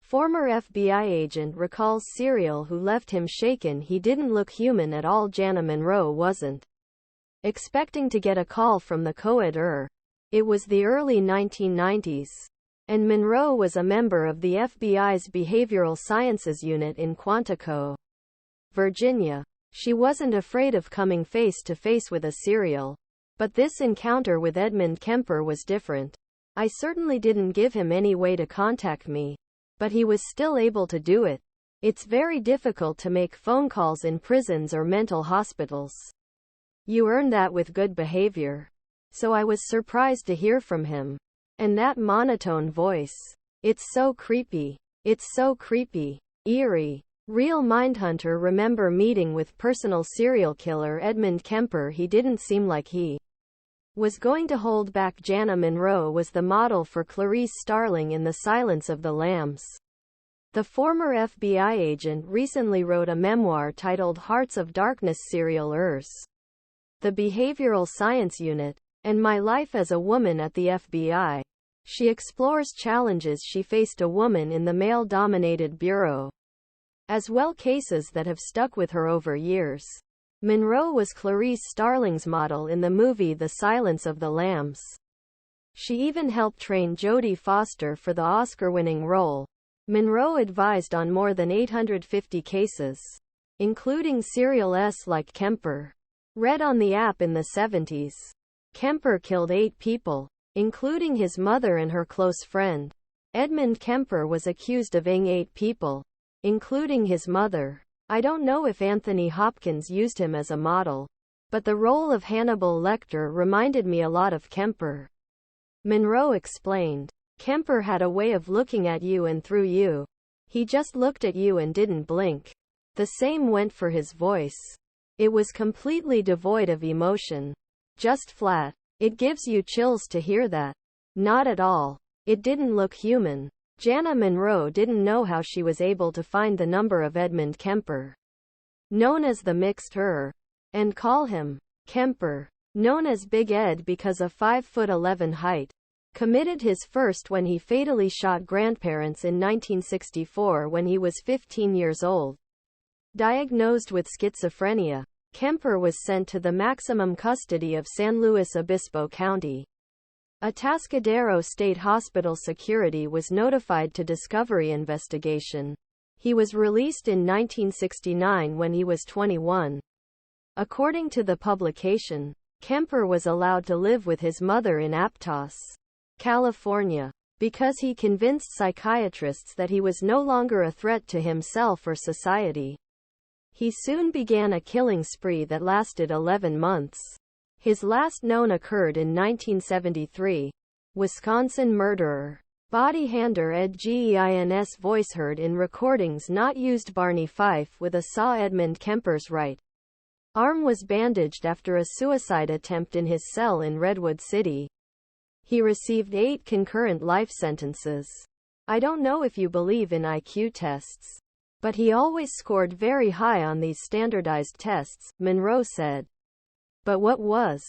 Former FBI agent recalls serial who left him shaken. He didn't look human at all. Jana Monroe wasn't expecting to get a call from the co-ed. It was the early 1990s, and Monroe was a member of the FBI's Behavioral Sciences Unit in Quantico, Virginia. She wasn't afraid of coming face to face with a serial. But this encounter with Edmund Kemper was different. I certainly didn't give him any way to contact me, but he was still able to do it. It's very difficult to make phone calls in prisons or mental hospitals. You earn that with good behavior. So I was surprised to hear from him. And that monotone voice. It's so creepy. It's so creepy. Eerie. Real Mindhunter. Remember meeting with personal serial killer Edmund Kemper. He didn't seem like he was going to hold back. Jana Monroe was the model for Clarice Starling in The Silence of the Lambs. The former FBI agent recently wrote a memoir titled Hearts of Darkness: Serial-ers, the Behavioral Science Unit, and My Life as a Woman at the FBI. She explores challenges she faced a woman in the male-dominated bureau, as well cases that have stuck with her over years. Monroe was Clarice Starling's model in the movie The Silence of the Lambs. She even helped train Jodie Foster for the Oscar-winning role. Monroe advised on more than 850 cases, including serial-s like Kemper. Read on the app in the 70s. Kemper killed 8 people, including his mother and her close friend. Edmund Kemper was accused of killing 8 people, including his mother. I don't know if Anthony Hopkins used him as a model, but the role of Hannibal Lecter reminded me a lot of Kemper. Monroe explained. Kemper had a way of looking at you and through you. He just looked at you and didn't blink. The same went for his voice. It was completely devoid of emotion. Just flat. It gives you chills to hear that. Not at all. It didn't look human. Jana Monroe didn't know how she was able to find the number of Edmund Kemper, known as the Mixed Her, and call him Kemper, known as Big Ed because of 5'11" height. Committed his first when he fatally shot grandparents in 1964 when he was 15 years old. Diagnosed with schizophrenia, Kemper was sent to the maximum custody of San Luis Obispo County. Atascadero State Hospital security was notified to Discovery Investigation. He was released in 1969 when he was 21. According to the publication, Kemper was allowed to live with his mother in Aptos, California, because he convinced psychiatrists that he was no longer a threat to himself or society. He soon began a killing spree that lasted 11 months. His last known occurred in 1973. Wisconsin murderer. Body hander Ed Gein voice heard in recordings not used. Barney Fife with a saw. Edmund Kemper's right arm was bandaged after a suicide attempt in his cell in Redwood City. He received 8 concurrent life sentences. I don't know if you believe in IQ tests, but he always scored very high on these standardized tests, Monroe said. But what was